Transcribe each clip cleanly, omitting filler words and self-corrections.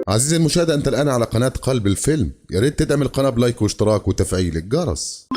عزيزي المشاهد، أنت الآن على قناة قلب الفيلم. يا ريت تدعم القناة بلايك واشتراك وتفعيل الجرس.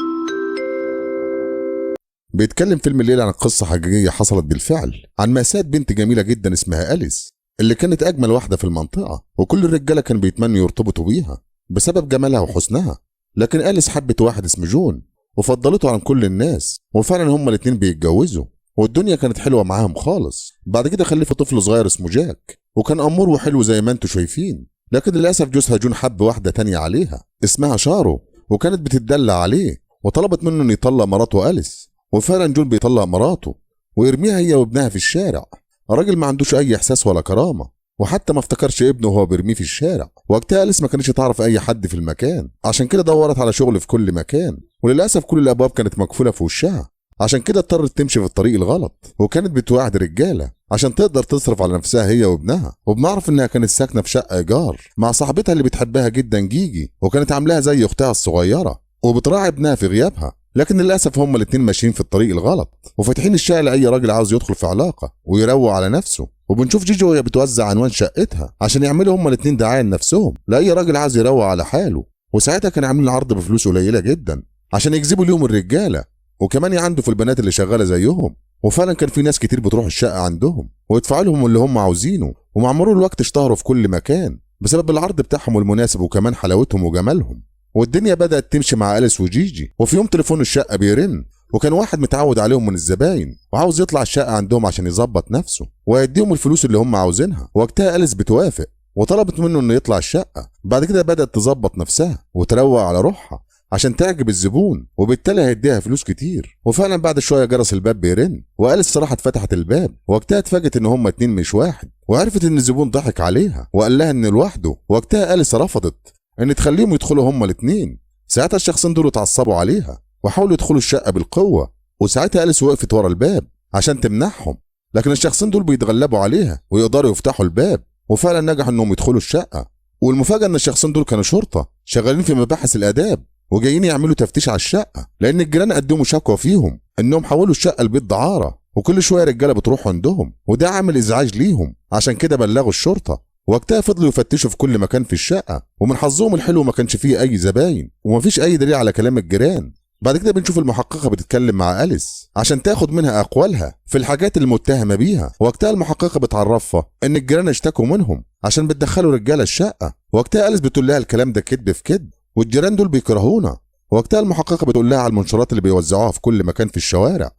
بيتكلم فيلم الليلة عن قصة حقيقية حصلت بالفعل، عن مأساة بنت جميلة جدا اسمها أليس، اللي كانت أجمل واحدة في المنطقة، وكل الرجالة كانوا بيتمنوا يرتبطوا بيها بسبب جمالها وحسنها. لكن أليس حبت واحد اسمه جون وفضلته عن كل الناس، وفعلا هما الاتنين بيتجوزوا، والدنيا كانت حلوة معاهم خالص. بعد كده خلفوا طفل صغير اسمه جاك، وكان أمور وحلو زي ما انتوا شايفين. لكن للأسف جوزها جون حب واحدة تانية عليها اسمها شارو، وكانت بتتدلع عليه وطلبت منه انه يطلق مراته أليس. وفعلا جون بيطلق مراته ويرميها هي وابنها في الشارع. الراجل ما عندوش أي إحساس ولا كرامة، وحتى ما افتكرش ابنه وهو بيرميه في الشارع. وقتها أليس ما كانتش تعرف أي حد في المكان، عشان كده دورت على شغل في كل مكان، وللأسف كل الأبواب كانت مقفولة في وشها. عشان كده اضطرت تمشي في الطريق الغلط، وكانت بتوعد رجاله عشان تقدر تصرف على نفسها هي وابنها. وبنعرف انها كانت ساكنه في شقه ايجار مع صاحبتها اللي بتحبها جدا جيجي، وكانت عاملاها زي اختها الصغيره وبتراعي ابنها في غيابها. لكن للاسف هما الاتنين ماشيين في الطريق الغلط وفاتحين الشقه لاي راجل عاوز يدخل في علاقه ويروق على نفسه. وبنشوف جيجي وهي بتوزع عنوان شقتها عشان يعملوا هما الاتنين دعايه لنفسهم لاي راجل عاوز يروق على حاله. وساعتها كانوا عاملين عرض بفلوس قليله جدا عشان يجذبوا ليهم الرجاله، وكمان يعندوا في البنات اللي شغاله زيهم. وفعلا كان في ناس كتير بتروح الشقه عندهم ويدفعوا لهم اللي هم عاوزينه، ومع مرور الوقت اشتهروا في كل مكان بسبب العرض بتاعهم المناسب وكمان حلاوتهم وجمالهم. والدنيا بدات تمشي مع أليس وجيجي. وفي يوم تليفون الشقه بيرن، وكان واحد متعود عليهم من الزباين وعاوز يطلع الشقه عندهم عشان يظبط نفسه ويديهم الفلوس اللي هم عاوزينها. وقتها أليس بتوافق وطلبت منه انه يطلع الشقه. بعد كده بدات تظبط نفسها وتروق على روحها عشان تعجب الزبون، وبالتالي هيديها فلوس كتير. وفعلا بعد شويه جرس الباب بيرن، وأليس صراحه فتحت الباب. وقتها اتفاجئت ان هما اتنين مش واحد، وعرفت ان الزبون ضحك عليها وقال لها ان لوحده. وقتها أليس رفضت ان تخليهم يدخلوا هما الاتنين. ساعتها الشخصين دول اتعصبوا عليها وحاولوا يدخلوا الشقه بالقوه، وساعتها أليس وقفت ورا الباب عشان تمنعهم. لكن الشخصين دول بيتغلبوا عليها ويقدروا يفتحوا الباب، وفعلا نجحوا انهم يدخلوا الشقه. والمفاجاه ان الشخصين دول كانوا شرطه شغالين في مباحث الاداب، وجايين يعملوا تفتيش على الشقه لان الجيران قدموا شكوى فيهم انهم حولوا الشقه لبيت دعاره، وكل شويه رجاله بتروح عندهم وده عامل ازعاج ليهم. عشان كده بلغوا الشرطه. وقتها فضلوا يفتشوا في كل مكان في الشقه، ومن حظهم الحلو ما كانش فيه اي زباين ومفيش اي دليل على كلام الجيران. بعد كده بنشوف المحققه بتتكلم مع أليس عشان تاخد منها اقوالها في الحاجات المتهمه بيها. وقتها المحققه بتعرفها ان الجيران اشتكوا منهم عشان بتدخلوا رجاله الشقه. وقتها أليس بتقول لها الكلام ده كذب في كذب، والجيران دول بيكرهونا. وقتها المحققه بتقول لها على المنشورات اللي بيوزعوها في كل مكان في الشوارع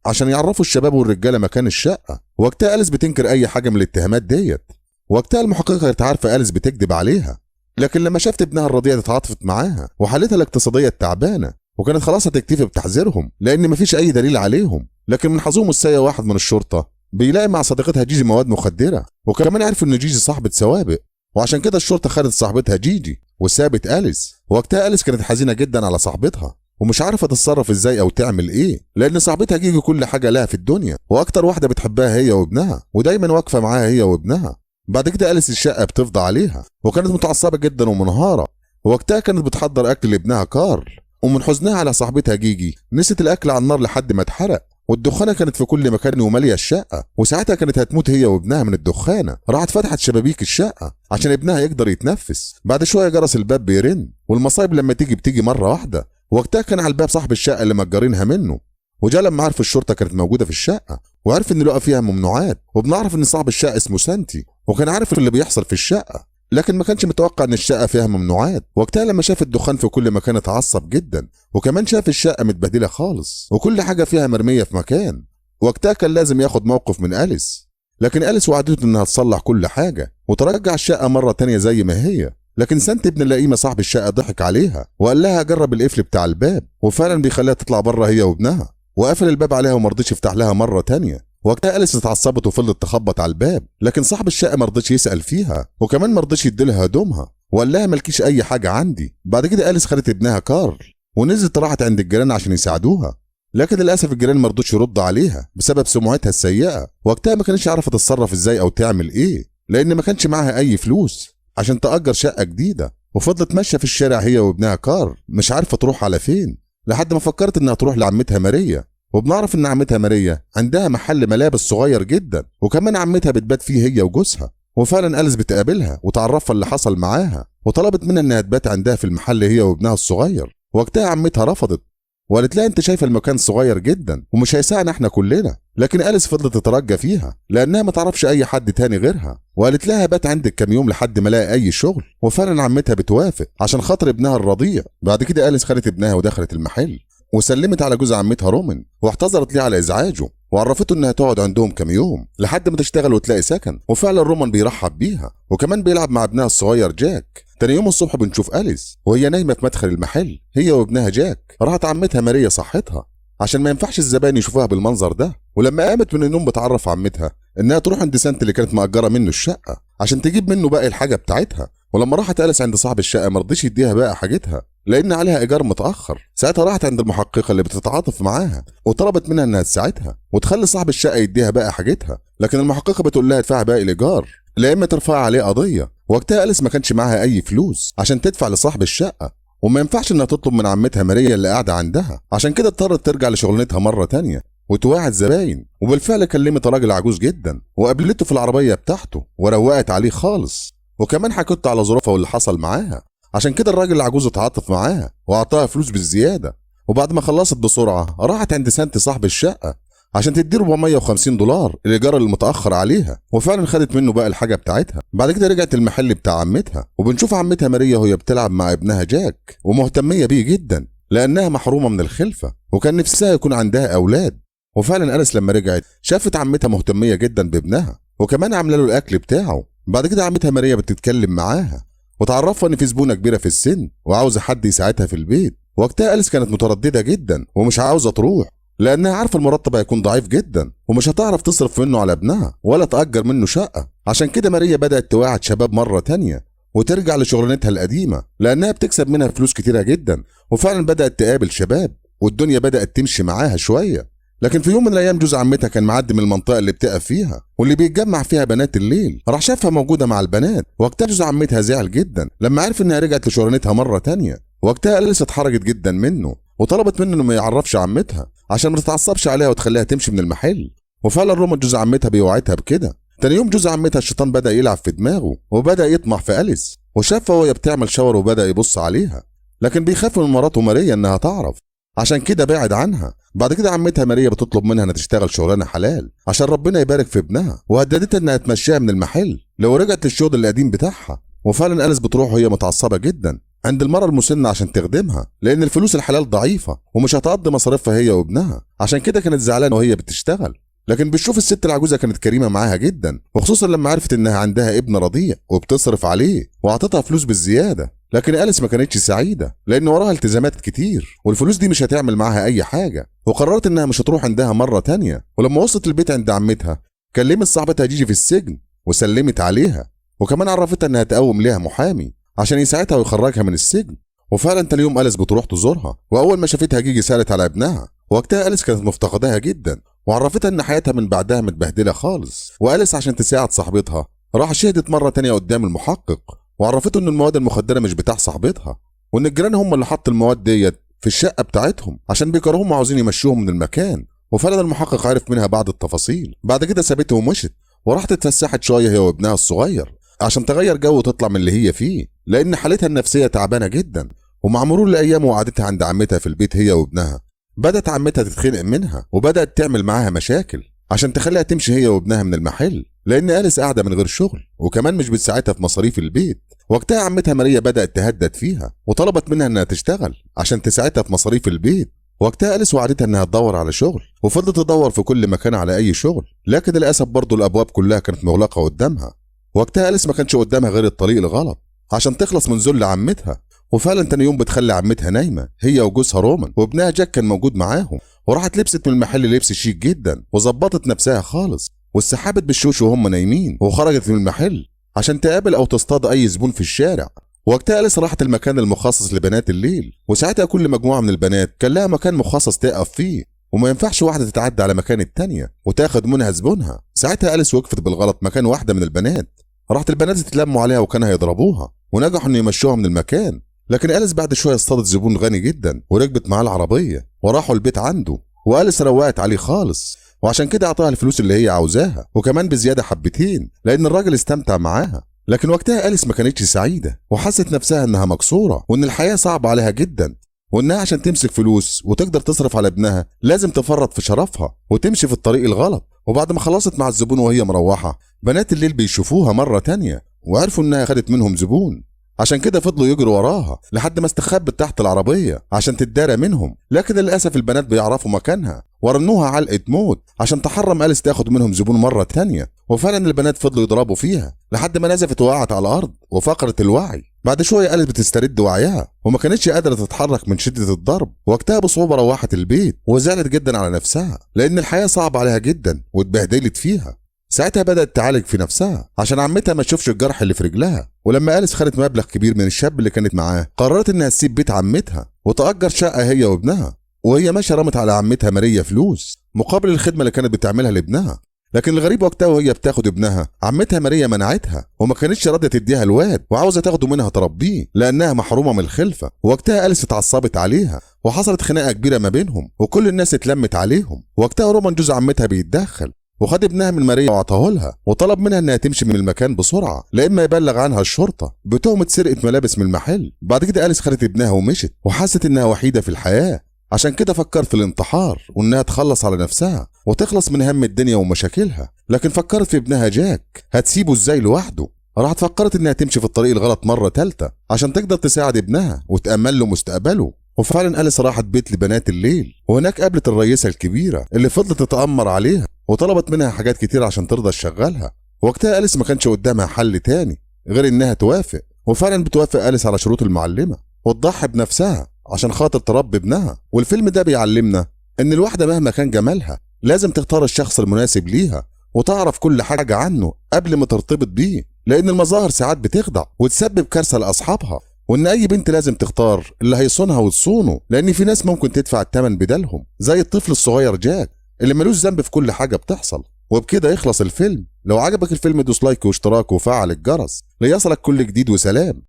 عشان يعرفوا الشباب والرجاله مكان الشقه. وقتها أليس بتنكر اي حاجه من الاتهامات ديت. وقتها المحققه كانت عارفه أليس بتكذب عليها، لكن لما شافت ابنها الرضيع اتعاطفت معاها، وحالتها الاقتصاديه التعبانه وكانت خلاص هتكتفي بتحذيرهم لان مفيش اي دليل عليهم. لكن من حظهم السيء واحد من الشرطه بيلاقي مع صديقتها جيجي مواد مخدره، وكمان عرف ان جيجي صاحبه سوابق، وعشان كده الشرطه خدت صاحبتها جيجي وسابت أليس. وقتها أليس كانت حزينه جدا على صاحبتها ومش عارفه تتصرف ازاي او تعمل ايه، لان صاحبتها جيجي كل حاجه لها في الدنيا واكتر واحده بتحبها هي وابنها، ودايما واقفه معاها هي وابنها. بعد كده أليس الشقه بتفضى عليها وكانت متعصبه جدا ومنهاره. ووقتها كانت بتحضر اكل لابنها كارل، ومن حزنها على صاحبتها جيجي نسيت الاكل على النار لحد ما اتحرق، والدخانه كانت في كل مكان وماليه الشقه. وساعتها كانت هتموت هي وابنها من الدخانه. راحت فتحت شبابيك الشقه عشان ابنها يقدر يتنفس. بعد شويه جرس الباب بيرن، والمصايب لما تيجي بتيجي مره واحده. وقتها كان على الباب صاحب الشقه اللي مأجرينها منه، وجا لما عرف الشرطه كانت موجوده في الشقه وعرف ان لقى فيها ممنوعات. وبنعرف ان صاحب الشقه اسمه سانتي، وكان عارف اللي بيحصل في الشقه لكن ما كانش متوقع ان الشقه فيها ممنوعات. وقتها لما شاف الدخان في كل مكان اتعصب جدا، وكمان شاف الشقه متبهدله خالص وكل حاجه فيها مرميه في مكان. وقتها كان لازم ياخد موقف من أليس، لكن أليس وعدته انها تصلح كل حاجه وترجع الشقه مره تانية زي ما هي. لكن سانت ابن اللئيمه صاحب الشقه ضحك عليها وقال لها جرب القفل بتاع الباب، وفعلا بيخليها تطلع بره هي وابنها، وقفل الباب عليها ومرضيش يفتح لها مره تانية. وقتها أليس اتعصبت وفضلت تخبط على الباب، لكن صاحب الشقه مرضيش يسال فيها وكمان مرضيش يديلها هدومها وقال لها مالكيش اي حاجه عندي. بعد كده أليس خدت ابنها كارل ونزلت راحت عند الجيران عشان يساعدوها، لكن للاسف الجيران مرضوش يرد عليها بسبب سمعتها السيئه. وقتها ما كانتش عارفه تتصرف ازاي او تعمل ايه، لان ما كانش معاها اي فلوس عشان تأجر شقه جديده. وفضلت ماشيه في الشارع هي وابنها كارل مش عارفه تروح على فين، لحد ما فكرت انها تروح لعمتها ماريا. وبنعرف ان عمتها ماريا عندها محل ملابس صغير جدا، وكمان عمتها بتبات فيه هي وجوزها. وفعلا أليس بتقابلها وتعرفها اللي حصل معاها، وطلبت منها انها تبات عندها في المحل هي وابنها الصغير. وقتها عمتها رفضت وقالت لها انت شايفه المكان صغير جدا ومش هيسعنا احنا كلنا. لكن أليس فضلت تترجى فيها لانها ما تعرفش اي حد تاني غيرها، وقالت لها بات عندك كام يوم لحد ما الاقي اي شغل. وفعلا عمتها بتوافق عشان خاطر ابنها الرضيع. بعد كده أليس خدت ابنها ودخلت المحل وسلمت على جوز عمتها رومن واعتذرت ليه على ازعاجه، وعرفته انها تقعد عندهم كام يوم لحد ما تشتغل وتلاقي سكن. وفعلا رومان بيرحب بيها وكمان بيلعب مع ابنها الصغير جاك. تاني يوم الصبح بنشوف أليس وهي نايمه في مدخل المحل هي وابنها جاك. راحت عمتها ماريا صحتها عشان ما ينفعش الزبائن يشوفوها بالمنظر ده. ولما قامت من النوم بتعرف عمتها انها تروح عند سانت اللي كانت مأجره منه الشقه عشان تجيب منه باقي الحاجه بتاعتها. ولما راحت أليس عند صاحب الشقه ما رضيش يديها باقي حاجتها لان عليها ايجار متاخر. ساعتها راحت عند المحققه اللي بتتعاطف معاها وطلبت منها انها تساعدها وتخلي صاحب الشقه يديها باقي حاجتها. لكن المحققه بتقول لها ادفع باقي الايجار لا اما ترفع عليه قضيه. وقتها أليس ما كانش معاها اي فلوس عشان تدفع لصاحب الشقه، وما ينفعش انها تطلب من عمتها ماريا اللي قاعده عندها. عشان كده اضطرت ترجع لشغلانتها مره تانية وتواعد زباين. وبالفعل كلمت راجل عجوز جدا وقابلته في العربيه بتاعته وروقت عليه خالص، وكمان حكت على ظروفها واللي حصل معاها. عشان كده الراجل العجوز اتعاطف معاها واعطاها فلوس بالزياده. وبعد ما خلصت بسرعه راحت عند سانتي صاحب الشقه عشان تدي $450 الايجار اللي متاخر عليها، وفعلا خدت منه بقى الحاجه بتاعتها. بعد كده رجعت المحل بتاع عمتها وبنشوف عمتها ماريا وهي بتلعب مع ابنها جاك ومهتميه بيه جدا لانها محرومه من الخلفه وكان نفسها يكون عندها اولاد. وفعلا أليس لما رجعت شافت عمتها مهتميه جدا بابنها وكمان عامله له الاكل بتاعه. بعد كده عمتها ماريا بتتكلم معاها وتعرفها ان في زبونه كبيره في السن وعاوزه حد يساعدها في البيت. وقتها أليس كانت متردده جدا ومش عاوزه تروح لانها عارفه المرتب هيكون ضعيف جدا ومش هتعرف تصرف منه على ابنها ولا تأجر منه شقه. عشان كده ماريا بدأت تواعد شباب مره تانية وترجع لشغلانتها القديمه لانها بتكسب منها فلوس كتيره جدا. وفعلا بدأت تقابل شباب والدنيا بدأت تمشي معاها شويه. لكن في يوم من الايام جوز عمتها كان معدي من المنطقه اللي بتقف فيها واللي بيتجمع فيها بنات الليل، راح شافها موجوده مع البنات. وقتها جوز عمتها زعل جدا لما عرف انها رجعت لشغلانتها مره تانية. وقتها أليس اتحرجت جدا منه وطلبت منه انه ما يعرفش عمتها عشان ما تتعصبش عليها وتخليها تمشي من المحل. وفعلا رومان جوز عمتها بيوعدها بكده. تاني يوم جوز عمتها الشيطان بدأ يلعب في دماغه وبدأ يطمع في أليس وشافها وهي بتعمل شاور وبدأ يبص عليها، لكن بيخاف من مراته ماريا انها تعرف عشان كده بعد عنها. بعد كده عمتها ماريا بتطلب منها انها تشتغل شغلانه حلال عشان ربنا يبارك في ابنها، وهددتها انها تمشيها من المحل لو رجعت للشغل القديم بتاعها. وفعلا أليس بتروح وهي متعصبه جدا عند المرأة المسنة عشان تخدمها لان الفلوس الحلال ضعيفه ومش هتقضي مصاريفها هي وابنها. عشان كده كانت زعلانه وهي بتشتغل. لكن بتشوف الست العجوزه كانت كريمه معاها جدا، وخصوصا لما عرفت انها عندها ابن رضيع وبتصرف عليه واعطتها فلوس بالزياده. لكن أليس ما كانتش سعيده لان وراها التزامات كتير والفلوس دي مش هتعمل معاها اي حاجه، وقررت انها مش هتروح عندها مره تانية. ولما وصلت البيت عند عمتها كلمت صاحبتها جيجي في السجن وسلمت عليها وكمان عرفتها انها تقوم ليها محامي عشان يساعدها ويخرجها من السجن. وفعلا تاني يوم أليس بتروح تزورها، واول ما شافتها جيجي سالت على ابنها. وقتها أليس كانت مفتقداها جدا وعرفتها ان حياتها من بعدها متبهدله خالص. وأليس عشان تساعد صاحبتها راح شهدت مره تانية قدام المحقق وعرفته ان المواد المخدره مش بتاع صاحبتها وان الجيران هم اللي حطوا المواد ديت في الشقه بتاعتهم عشان بيكرهوهم وعاوزين يمشوهم من المكان. وفعلا المحقق عرف منها بعض التفاصيل. بعد كده سابته ومشت وراحت اتفسحت شويه هي وابنها الصغير عشان تغير جو وتطلع من اللي هي فيه لان حالتها النفسيه تعبانه جدا. ومع مرور الايام وقعدتها عند عمتها في البيت هي وابنها بدأت عمتها تتخنق منها وبدأت تعمل معاها مشاكل عشان تخليها تمشي هي وابنها من المحل لان أليس قاعده من غير شغل وكمان مش بتساعدها في مصاريف البيت. وقتها عمتها ماريا بدأت تهدد فيها وطلبت منها انها تشتغل عشان تساعدها في مصاريف البيت. وقتها أليس وعدتها انها تدور على شغل وفضلت تدور في كل مكان على اي شغل، لكن للاسف برضه الابواب كلها كانت مغلقه قدامها. وقتها أليس ما كانش قدامها غير الطريق الغلط عشان تخلص من ذل عمتها. وفعلا تاني يوم بتخلي عمتها نايمه هي وجوزها رومان وابنها جاك كان موجود معاهم، وراحت لبست من المحل لبس شيك جدا وظبطت نفسها خالص واستحابت بالشوش وهم نايمين وخرجت من المحل عشان تقابل او تصطاد اي زبون في الشارع. وقتها أليس راحت المكان المخصص لبنات الليل، وساعتها كل مجموعه من البنات كان لها مكان مخصص تقف فيه وما ينفعش واحده تتعدى على مكان التانيه وتاخد منها زبونها. ساعتها أليس وقفت بالغلط مكان واحده من البنات، راحت البنات اتلموا عليها وكانوا هيضربوها ونجحوا ان يمشوها من المكان. لكن أليس بعد شويه اصطادت زبون غني جدا وركبت معاه العربيه وراحوا البيت عنده، وأليس روقت عليه خالص وعشان كده اعطاها الفلوس اللي هي عاوزاها وكمان بزياده حبتين لان الراجل استمتع معاها. لكن وقتها أليس ما كانتش سعيده وحست نفسها انها مكسوره وان الحياه صعبه عليها جدا، وانها عشان تمسك فلوس وتقدر تصرف على ابنها لازم تفرط في شرفها وتمشي في الطريق الغلط. وبعد ما خلصت مع الزبون وهي مروحه بنات الليل بيشوفوها مره تانية وعرفوا انها خدت منهم زبون، عشان كده فضلوا يجروا وراها لحد ما استخبت تحت العربيه عشان تتدارى منهم. لكن للاسف البنات بيعرفوا مكانها ورنوها علقه موت عشان تحرم أليس تاخد منهم زبون مره تانية. وفعلا البنات فضلوا يضربوا فيها لحد ما نزفت وقعت على الارض وفقرت الوعي. بعد شويه أليس بتسترد وعيها وما كانتش قادره تتحرك من شده الضرب، وقتها بصعوبه روحت البيت وزعلت جدا على نفسها لان الحياه صعبه عليها جدا واتبهدلت فيها. ساعتها بدأت تعالج في نفسها عشان عمتها ما تشوفش الجرح اللي في رجلها. ولما أليس خدت مبلغ كبير من الشاب اللي كانت معاه قررت انها تسيب بيت عمتها وتأجر شقة هي وابنها، وهي ماشية رمت على عمتها ماريا فلوس مقابل الخدمة اللي كانت بتعملها لابنها. لكن الغريب وقتها وهي بتاخد ابنها عمتها ماريا منعتها وما كانتش راضية تديها الواد وعاوزة تاخده منها تربيه لأنها محرومة من الخلفة. وقتها أليس اتعصبت عليها وحصلت خناقة كبيرة ما بينهم وكل الناس اتلمت عليهم. وقتها رومان جوز عمتها بيتدخل وخد ابنها من ماريا وعطاه لها وطلب منها انها تمشي من المكان بسرعه لا اما يبلغ عنها الشرطه بتهمه سرقه ملابس من المحل. بعد كده أليس خدت ابنها ومشت وحست انها وحيده في الحياه، عشان كده فكرت في الانتحار وانها تخلص على نفسها وتخلص من هم الدنيا ومشاكلها. لكن فكرت في ابنها جاك، هتسيبه ازاي لوحده؟ راحت فكرت انها تمشي في الطريق الغلط مره ثالثه عشان تقدر تساعد ابنها وتامن له مستقبله. وفعلا أليس راحت بيت لبنات الليل وهناك قابلت الرئيسه الكبيره اللي فضلت تتامر عليها وطلبت منها حاجات كتير عشان ترضى تشغلها. وقتها أليس ما كانش قدامها حل تاني غير انها توافق، وفعلا بتوافق أليس على شروط المعلمه وتضحي بنفسها عشان خاطر تربي ابنها. والفيلم ده بيعلمنا ان الواحده مهما كان جمالها لازم تختار الشخص المناسب ليها وتعرف كل حاجه عنه قبل ما ترتبط بيه، لان المظاهر ساعات بتخدع وتسبب كارثه لاصحابها. وان اي بنت لازم تختار اللي هيصونها وتصونه، لان في ناس ممكن تدفع الثمن بدلهم زي الطفل الصغير جاك اللي ملوش ذنب في كل حاجه بتحصل. وبكده يخلص الفيلم. لو عجبك الفيلم دوس لايك واشتراك وفعل الجرس ليصلك كل جديد، وسلام.